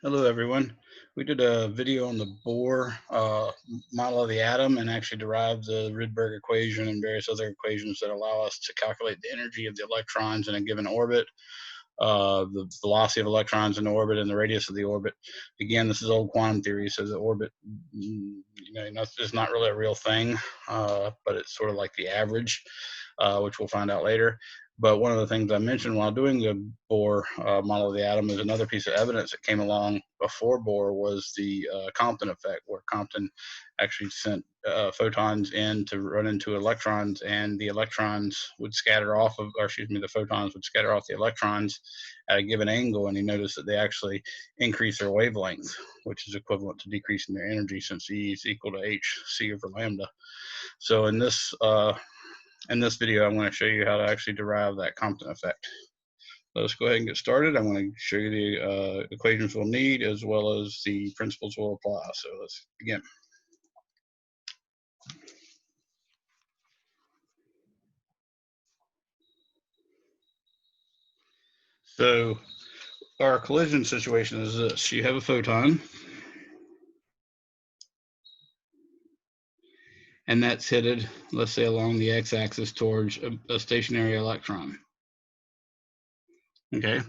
Hello, everyone. We did a video on the Bohr model of the atom and actually derived the Rydberg equation and various other equations that allow us to calculate the energy of the electrons in a given orbit, the velocity of electrons in the orbit, and the radius of the orbit. Again, this is old quantum theory, so the orbit, is not really a real thing, but it's sort of like the average, which we'll find out later. But one of the things I mentioned while doing the Bohr model of the atom is another piece of evidence that came along before Bohr was the Compton effect, where Compton actually sent photons in to run into electrons, and the electrons would scatter off of, or excuse me, the photons would scatter off the electrons at a given angle, and he noticed that they actually increase their wavelength, which is equivalent to decreasing their energy, since E is equal to hc over lambda. So in this video, I'm going to show you how to actually derive that Compton effect. Let's go ahead and get started. I'm going to show you the equations we'll need, as well as the principles we'll apply. So let's begin. So our collision situation is this. You have a photon, and that's headed, let's say, along the x-axis towards a stationary electron. Okay.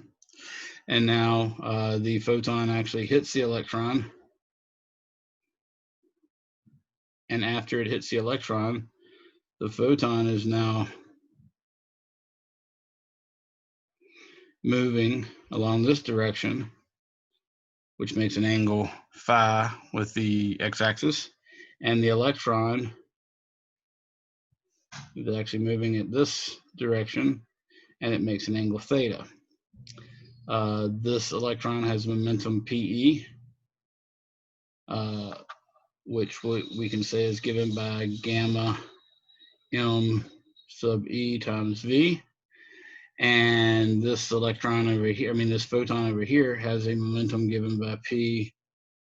And now the photon actually hits the electron. And after it hits the electron, the photon is now moving along this direction, which makes an angle phi with the x-axis, and the electron is actually moving at this direction, and it makes an angle theta. This electron has momentum PE, which we can say is given by gamma m sub E times V. And this electron over here, this photon over here, has a momentum given by P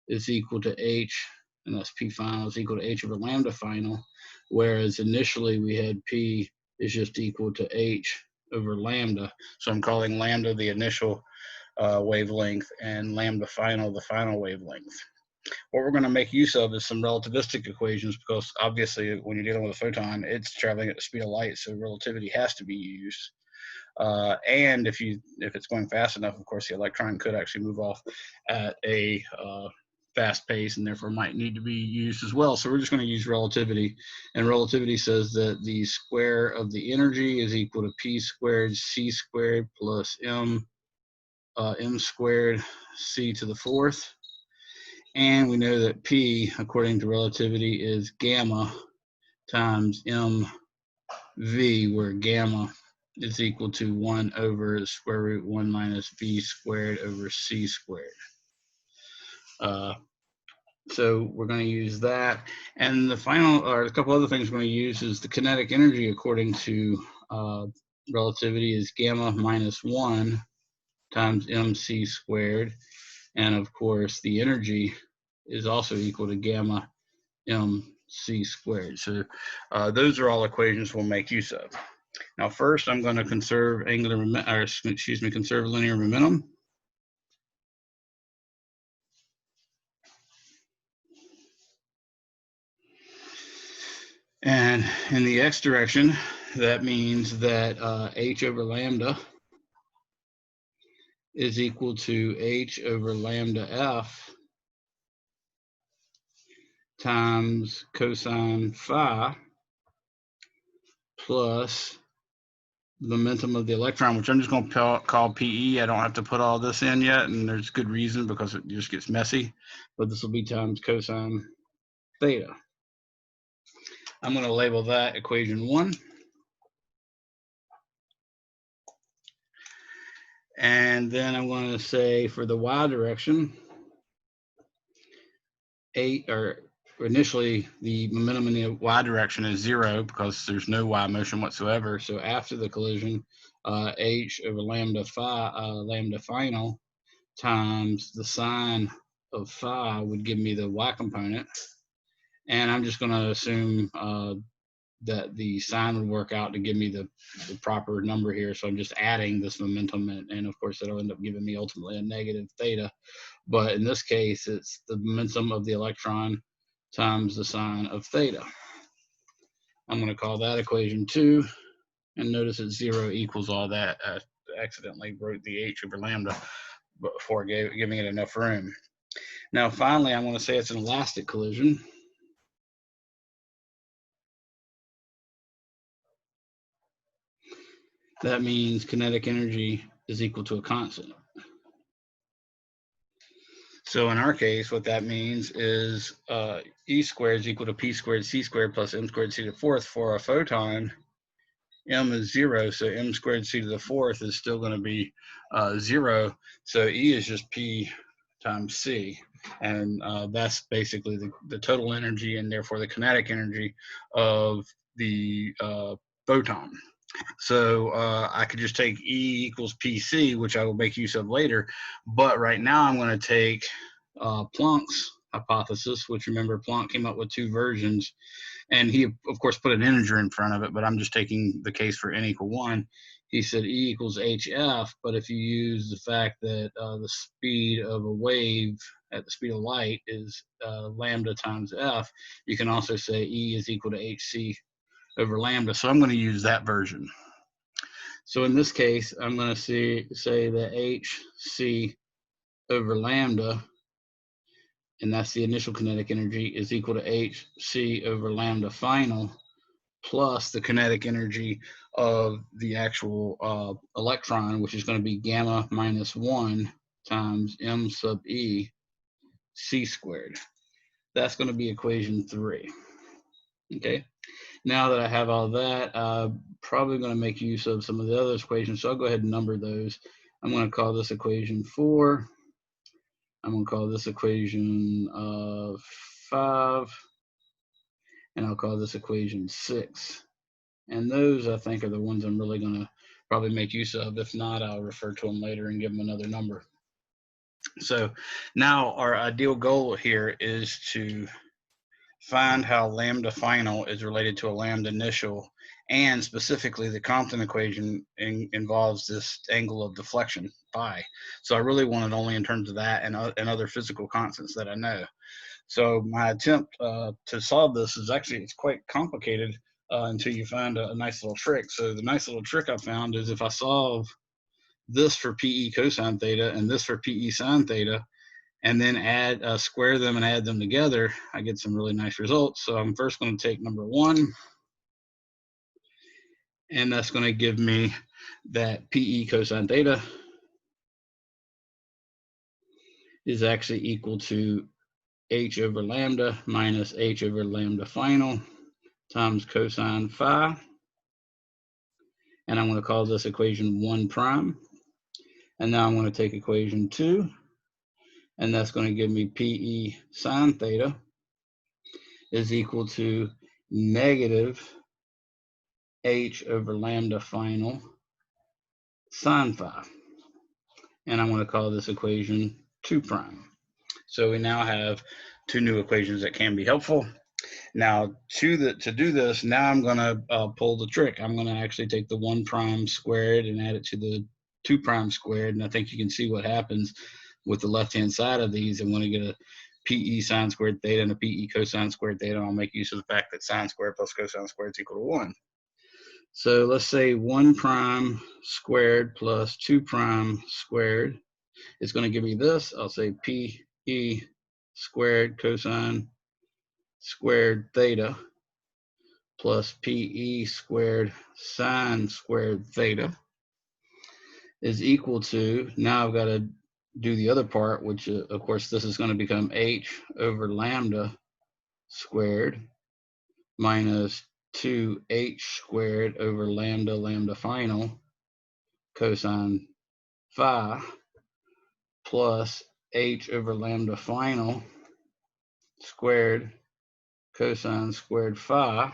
is equal to H, and that's P final is equal to H over lambda final, whereas initially we had P is just equal to H over lambda. So I'm calling lambda the initial wavelength and lambda final the final wavelength. What we're going to make use of is some relativistic equations, because obviously when you're dealing with a photon, it's traveling at the speed of light, so relativity has to be used. And if it's going fast enough, of course, the electron could actually move off at a fast pace, and therefore might need to be used as well. So we're just going to use relativity, and relativity says that the square of the energy is equal to P squared C squared plus M squared C to the fourth. And we know that P, according to relativity, is gamma times mv, where gamma is equal to 1 over the square root 1 minus v squared over c squared. So we're going to use that. And the final, or a couple other things we're going to use, is the kinetic energy according to relativity is gamma minus 1 times mc squared. And of course, the energy is also equal to gamma mc squared. So those are all equations we'll make use of. Now, first, I'm going to conserve conserve linear momentum. And in the x direction, that means that h over lambda is equal to h over lambda f times cosine phi plus momentum of the electron, which I'm just going to call PE. I don't have to put all this in yet, and there's good reason, because it just gets messy. But this will be times cosine theta. I'm going to label that equation 1. And then I'm going to say for the y direction, initially the momentum in the y direction is 0, because there's no y motion whatsoever. So after the collision, h over lambda final times the sine of phi would give me the y component. And I'm just going to assume that the sign would work out to give me the proper number here. So I'm just adding this momentum, and of course it'll end up giving me ultimately a negative theta. But in this case, it's the momentum of the electron times the sine of theta. I'm going to call that equation 2, and notice that 0 equals all that. I accidentally wrote the h over lambda before giving it enough room. Now finally, I'm going to say it's an elastic collision. That means kinetic energy is equal to a constant. So in our case, what that means is E squared is equal to P squared C squared plus M squared C to the fourth. For a photon, M is 0, so M squared C to the fourth is still going to be 0. So E is just P times C. And that's basically the total energy and therefore the kinetic energy of the photon. So I could just take E equals PC, which I will make use of later. But right now I'm going to take Planck's hypothesis, which remember Planck came up with 2 versions. And he, of course, put an integer in front of it, but I'm just taking the case for n equal 1. He said E equals HF, but if you use the fact that the speed of a wave at the speed of light is lambda times F, you can also say E is equal to HC over lambda. So I'm going to use that version. So in this case, I'm going to say that HC over lambda, and that's the initial kinetic energy, is equal to HC over lambda final plus the kinetic energy of the actual electron, which is going to be gamma minus 1 times m sub e c squared. That's going to be equation 3. Okay. Now that I have all that, I'm probably going to make use of some of the other equations, so I'll go ahead and number those. I'm going to call this equation 4. I'm going to call this equation 5. And I'll call this equation 6. And those, I think, are the ones I'm really going to probably make use of. If not, I'll refer to them later and give them another number. So now our ideal goal here is to find how lambda final is related to a lambda initial, and specifically the Compton equation involves this angle of deflection, phi. So I really want it only in terms of that and other physical constants that I know. So my attempt to solve this is actually, it's quite complicated until you find a nice little trick. So the nice little trick I found is if I solve this for PE cosine theta and this for PE sine theta, and then add square them and add them together, I get some really nice results. So I'm first going to take number 1, and that's going to give me that PE cosine theta is actually equal to h over lambda minus h over lambda final times cosine phi. And I'm going to call this equation 1 prime. And now I'm going to take equation 2, and that's going to give me PE sine theta is equal to negative h over lambda final sine phi. And I'm going to call this equation 2 prime. So we now have 2 new equations that can be helpful. Now to do this, now I'm going to pull the trick. I'm going to actually take the 1 prime squared and add it to the 2 prime squared, and I think you can see what happens with the left-hand side of these. I'm going to get a PE sine squared theta and a PE cosine squared theta, and I'll make use of the fact that sine squared plus cosine squared is equal to 1. So let's say 1 prime squared plus 2 prime squared is going to give me this. I'll say PE squared cosine squared theta plus PE squared sine squared theta is equal to, now I've got to do the other part, which of course this is going to become h over lambda squared minus 2h squared over lambda final cosine phi plus h over lambda final squared cosine squared phi.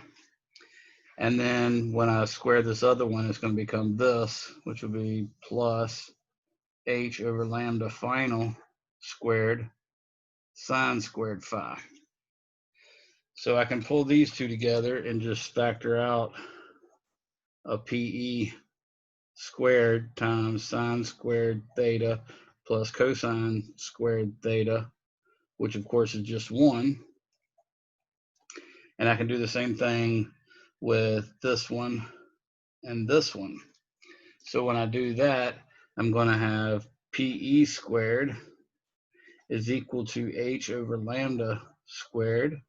And then when I square this other one, it's going to become this, which will be plus h over lambda final squared sine squared phi. So I can pull these two together and just factor out a PE squared times sine squared theta plus cosine squared theta, which of course is just 1. And I can do the same thing with this one and this one. So when I do that, I'm going to have PE squared is equal to H over lambda squared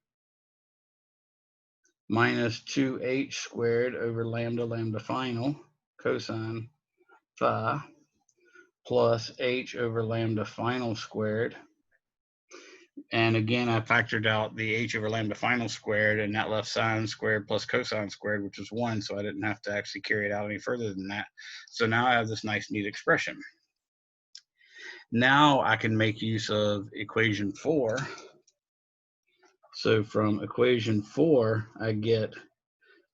minus 2H squared over lambda final cosine phi plus H over lambda final squared. And again, I factored out the H over lambda final squared, and that left sine squared plus cosine squared, which was 1, so I didn't have to actually carry it out any further than that. So now I have this nice, neat expression. Now I can make use of equation 4. So from equation 4, I get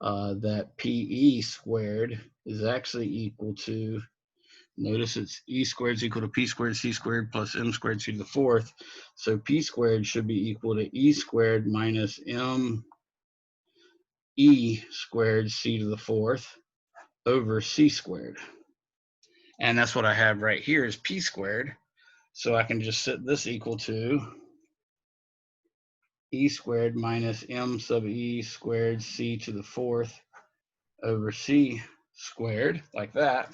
that PE squared is actually equal to, notice it's E squared is equal to P squared C squared plus M squared C to the 4th. So P squared should be equal to E squared minus M E squared C to the 4th over C squared. And that's what I have right here is P squared. So I can just set this equal to E squared minus M sub E squared C to the 4th over C squared, like that.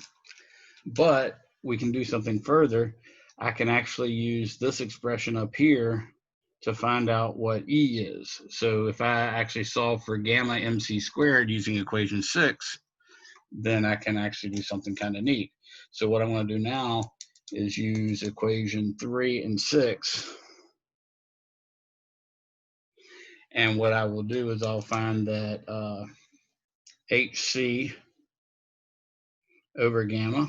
But we can do something further. I can actually use this expression up here to find out what E is. So if I actually solve for gamma MC squared using equation 6, then I can actually do something kind of neat. So what I'm going to do now is use equation 3 and 6. And what I will do is I'll find that HC over gamma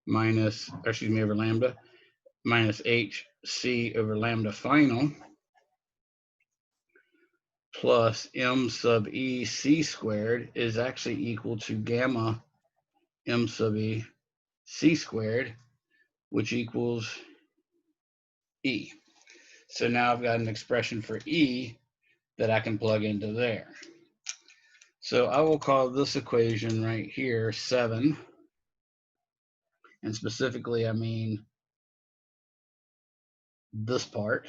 minus, or excuse me, over lambda minus HC over lambda final plus M sub E C squared is actually equal to gamma M sub E C squared, which equals E. So now I've got an expression for E that I can plug into there. So I will call this equation right here 7. And specifically, I mean this part.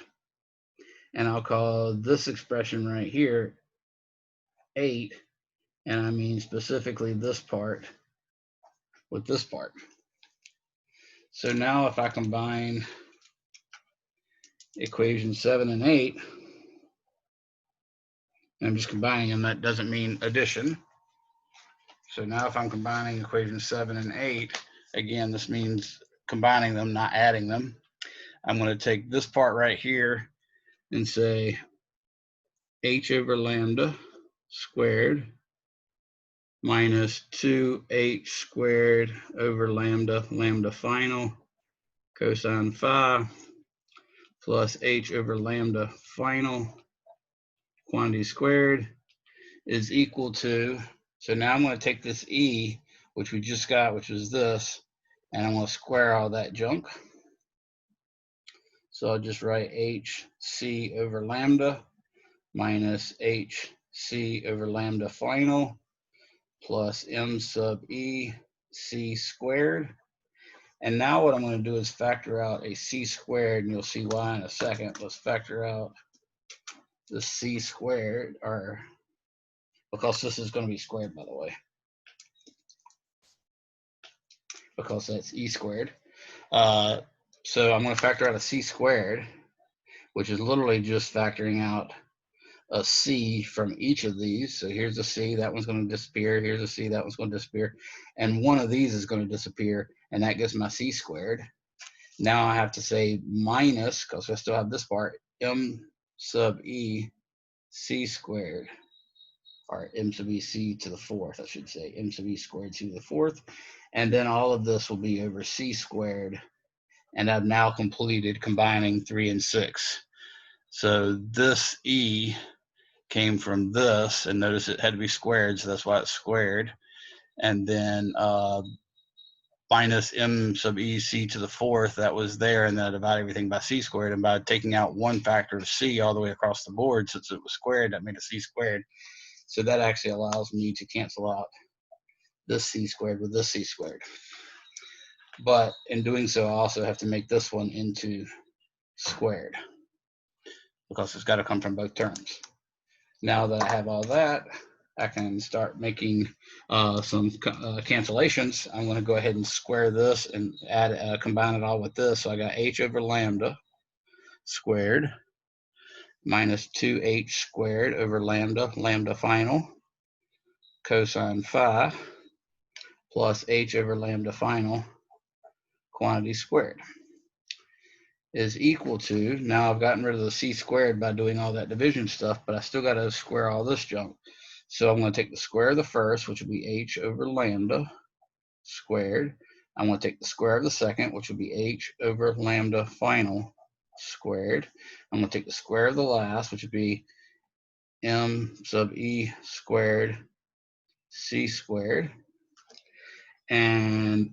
And I'll call this expression right here 8. And I mean specifically this part with this part. So now if I combine equation 7 and 8, and I'm just combining them, that doesn't mean addition. So now if I'm combining equations 7 and 8, again, this means combining them, not adding them. I'm going to take this part right here and say H over lambda squared minus 2H squared over lambda, lambda final, cosine phi, plus H over lambda final, quantity squared, is equal to, so now I'm going to take this E, which we just got, which is this, and I'm going to square all that junk. So I'll just write HC over lambda minus HC over lambda final plus M sub E C squared. And now what I'm going to do is factor out a C squared, and you'll see why in a second. Let's factor out the C squared, or because this is going to be squared, by the way, because that's E squared. So I'm going to factor out a C squared, which is literally just factoring out a C from each of these. So here's a C, that one's going to disappear. Here's a C, that one's going to disappear. And one of these is going to disappear, and that gives my C squared. Now I have to say minus, because I still have this part, M sub E C squared, or M sub E C to the 4th, I should say, M sub E squared C to the 4th. And then all of this will be over C squared. And I've now completed combining 3 and 6. So this E came from this, and notice it had to be squared, so that's why it's squared. And then minus m sub e c to the fourth that was there, and then I divide everything by c squared. And by taking out one factor of c all the way across the board, since it was squared, that made a c squared. So that actually allows me to cancel out this c squared with this c squared. But in doing so, I also have to make this one into squared because it's got to come from both terms. Now that I have all that, I can start making some cancellations. I'm going to go ahead and square this and add combine it all with this. So I got h over lambda squared minus 2h squared over lambda, lambda final, cosine phi, plus h over lambda final, quantity squared, is equal to, now I've gotten rid of the c squared by doing all that division stuff, but I still got to square all this junk. So I'm going to take the square of the first, which will be h over lambda squared. I'm going to take the square of the second, which will be h over lambda final squared. I'm going to take the square of the last, which would be m sub e squared c squared. And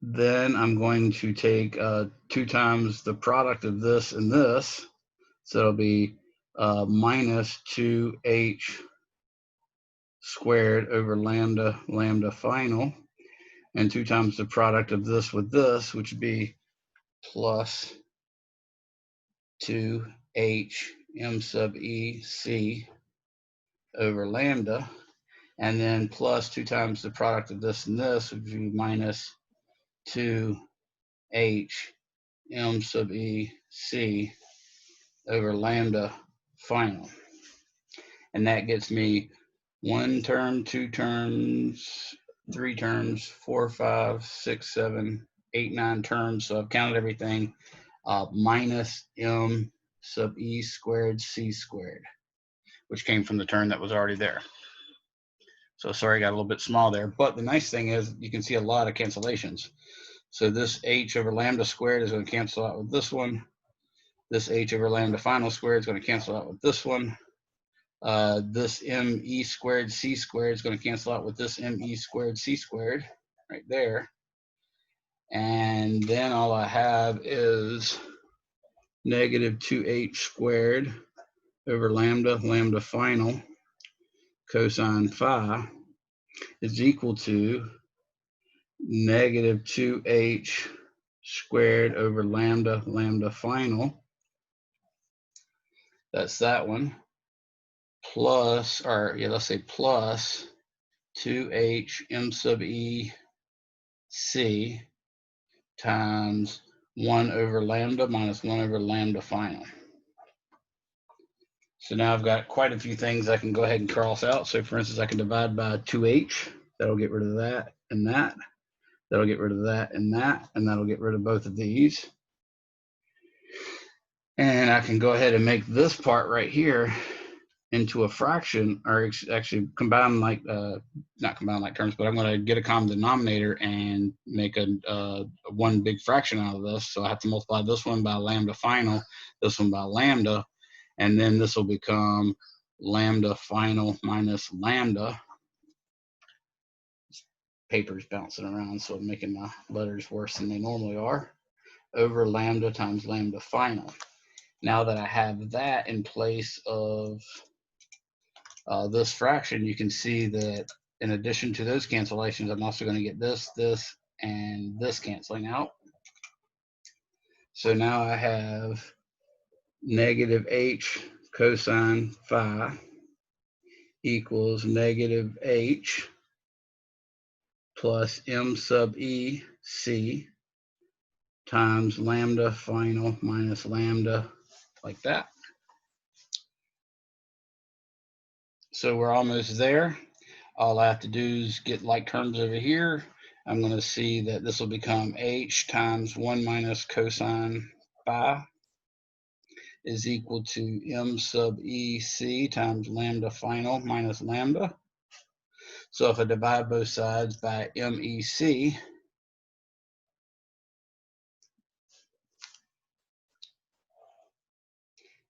then I'm going to take 2 times the product of this and this. So it'll be minus 2h squared over lambda, lambda final, and 2 times the product of this with this, which would be plus 2h m sub e c over lambda, and then plus 2 times the product of this and this, which would be minus 2h m sub e c over lambda final. And that gets me 1 term, 2 terms, 3 terms, 4, 5, 6, 7, 8, 9 terms. So I've counted everything, minus m sub e squared c squared, which came from the term that was already there. So sorry, I got a little bit small there. But the nice thing is you can see a lot of cancellations. So this h over lambda squared is going to cancel out with this one. This h over lambda final squared is going to cancel out with this one. This me squared c squared is going to cancel out with this me squared c squared right there. And then all I have is negative 2h squared over lambda, lambda final, cosine phi is equal to negative 2h squared over lambda, lambda final. That's that one. Plus, or yeah, let's say plus 2h m sub e c times 1 over lambda minus 1 over lambda final. So now I've got quite a few things I can go ahead and cross out. So for instance, I can divide by 2h. That'll get rid of that and that. That'll get rid of that and that. And that'll get rid of both of these. And I can go ahead and make this part right here into a fraction, or actually combine like, not combine like terms, but I'm going to get a common denominator and make a one big fraction out of this. So I have to multiply this one by lambda final, this one by lambda, and then this will become lambda final minus lambda. Paper's bouncing around, so I'm making my letters worse than they normally are, over lambda times lambda final. Now that I have that in place of this fraction, you can see that in addition to those cancellations, I'm also going to get this, this, and this canceling out. So now I have negative h cosine phi equals negative h plus m sub e c times lambda final minus lambda, like that. So we're almost there. All I have to do is get like terms over here. I'm going to see that this will become h times 1 minus cosine phi is equal to m sub e c times lambda final minus lambda. So if I divide both sides by MEC,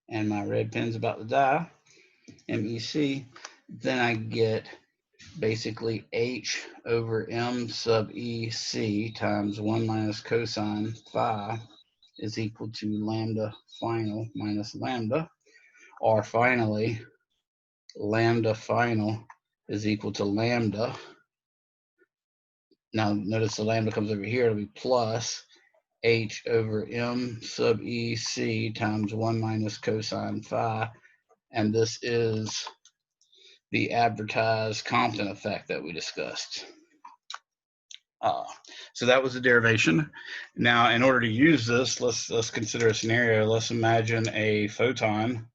and my red pen's about to die, MEC, then I get basically h over m sub e c times 1 minus cosine phi is equal to lambda final minus lambda, or finally, lambda final is equal to lambda. Now notice the lambda comes over here, it'll be plus h over m sub e c times 1 minus cosine phi, and this is the advertised Compton effect that we discussed. So that was the derivation. Now, in order to use this, let's consider a scenario. Let's imagine a photon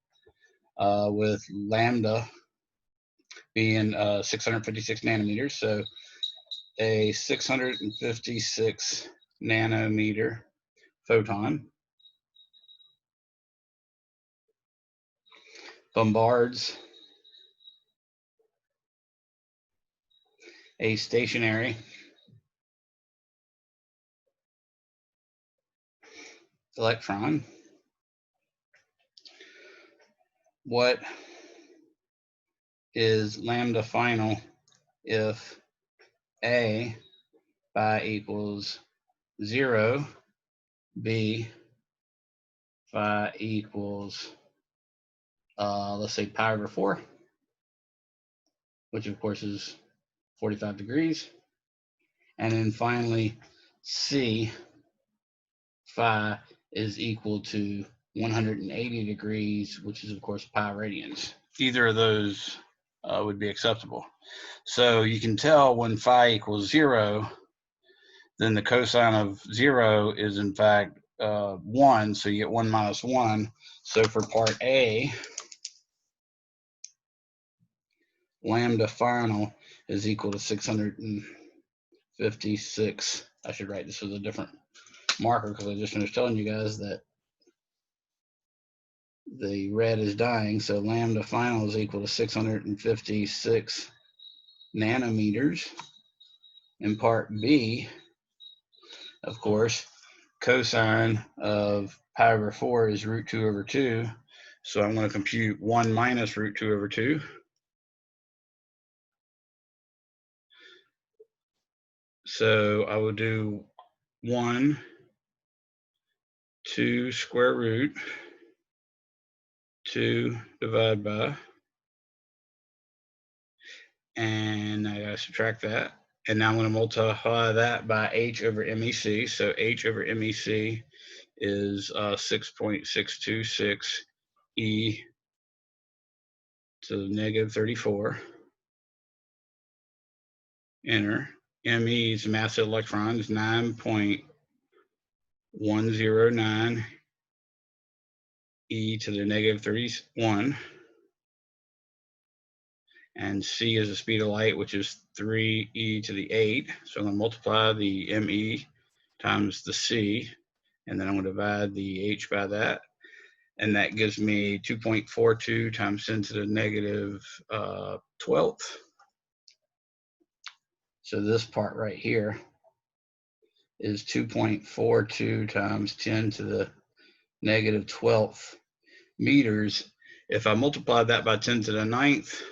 with lambda being 656 nanometers. So a 656 nanometer photon bombards a stationary electron. What is lambda final if A phi equals 0, B phi equals, let's say pi over 4, which of course is 45 degrees. And then finally, C phi is equal to 180 degrees, which is of course pi radians. Either of those would be acceptable. So you can tell when phi equals 0, then the cosine of 0 is in fact 1, so you get 1 minus 1. So for part A, lambda final is equal to 656. I should write this with a different marker because I just finished telling you guys that the red is dying. So lambda final is equal to 656 nanometers. In part B, of course, cosine of pi over 4 is root 2 over 2. So I'm going to compute 1 minus root 2 over 2. So I will do 1, 2 square root, 2 divided by, and I gotta subtract that. And now I'm going to multiply that by h over MEC. So h over MEC is 6.626 e to the negative 34. Enter. ME's mass of electrons 9.109 e to the negative 31. And c is the speed of light, which is 3e to the 8. So I'm going to multiply the me times the c, and then I'm going to divide the h by that. And that gives me 2.42 times 10 to the negative 12th. So this part right here is 2.42 times 10 to the negative 12th meters. If I multiply that by 10 to the 9th,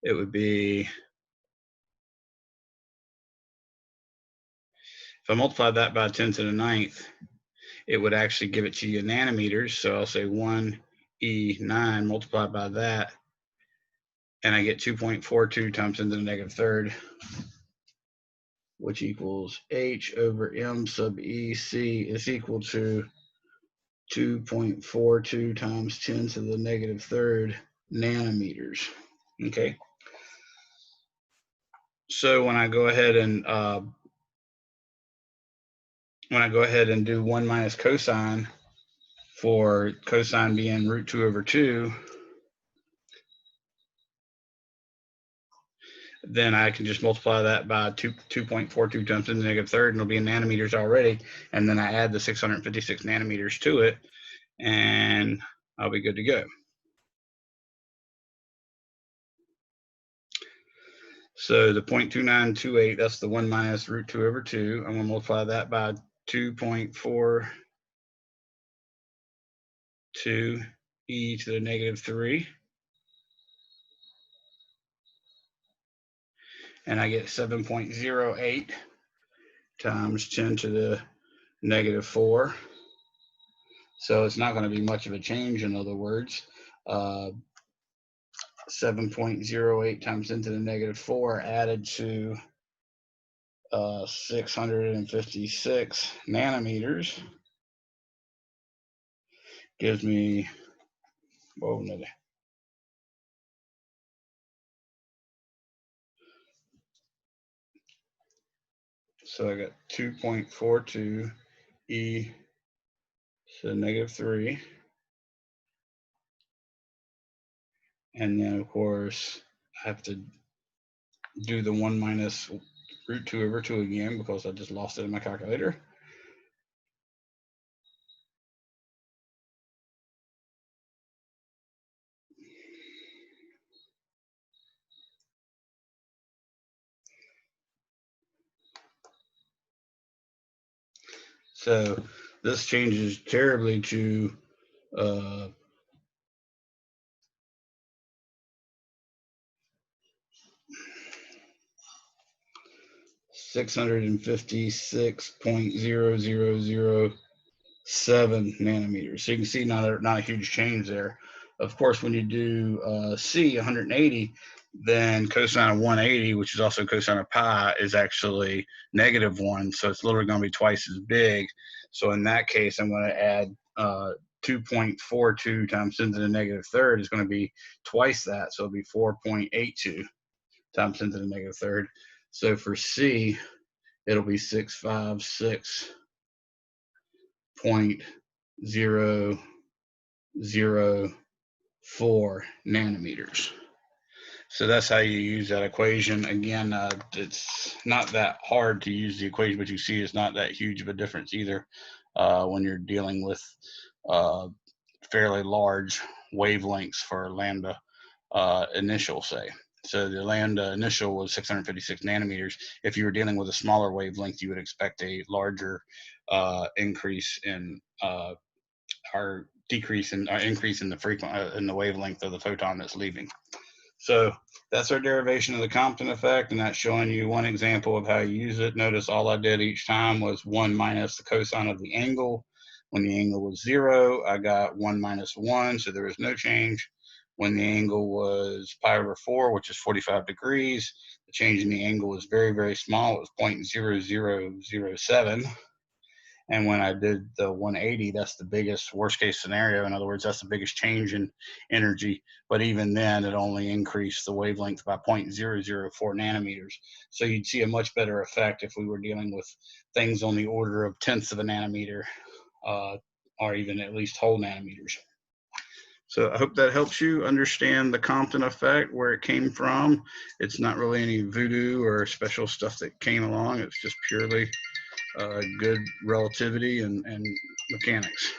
it would be, if I multiply that by 10 to the 9th, it would actually give it to you in nanometers. So I'll say 1e9 multiplied by that, and I get 2.42 times 10 to the negative 3rd, which equals h over m sub e c is equal to 2.42 times 10 to the negative 3rd nanometers. Okay. So when I go ahead and do 1 minus cosine, for cosine being root 2 over 2, then I can just multiply that by 2.42 times 10 to the negative 3rd, and it'll be in nanometers already. And then I add the 656 nanometers to it, and I'll be good to go. So the 0.2928, that's the 1 minus root 2 over 2. I'm going to multiply that by 2.42 e to the negative 3. and I get 7.08 times 10 to the negative 4. So it's not going to be much of a change, in other words. 7.08 times 10 to the negative 4 added to 656 nanometers gives me, whoa, no. So I got 2.42 e to the negative 3. And then, of course, I have to do the 1 minus root 2 over 2 again because I just lost it in my calculator. So this changes terribly to 656.0007 nanometers. So you can see not a huge change there. Of course, when you do C, 180, then cosine of 180, which is also cosine of pi, is actually -1. So it's literally going to be twice as big. So in that case, I'm going to add 2.42 times 10 to the negative third is going to be twice that. So it'll be 4.82 times 10 to the negative third. So for C, it'll be 656.004 nanometers. So that's how you use that equation. Again, it's not that hard to use the equation, but you see it's not that huge of a difference either when you're dealing with fairly large wavelengths for lambda initial, say. So the lambda initial was 656 nanometers. If you were dealing with a smaller wavelength, you would expect a larger increase in or decrease in or increase in the in the wavelength of the photon that's leaving. So that's our derivation of the Compton effect, and that's showing you one example of how you use it. Notice all I did each time was 1 minus the cosine of the angle. When the angle was 0, I got 1 minus 1, so there was no change. When the angle was pi over 4, which is 45 degrees, the change in the angle was very, very small. It was 0.0007. And when I did the 180, that's the biggest worst case scenario. In other words, that's the biggest change in energy. But even then, it only increased the wavelength by 0.004 nanometers. So you'd see a much better effect if we were dealing with things on the order of tenths of a nanometer, or even at least whole nanometers. So I hope that helps you understand the Compton effect, where it came from. It's not really any voodoo or special stuff that came along. It's just purely good relativity and mechanics.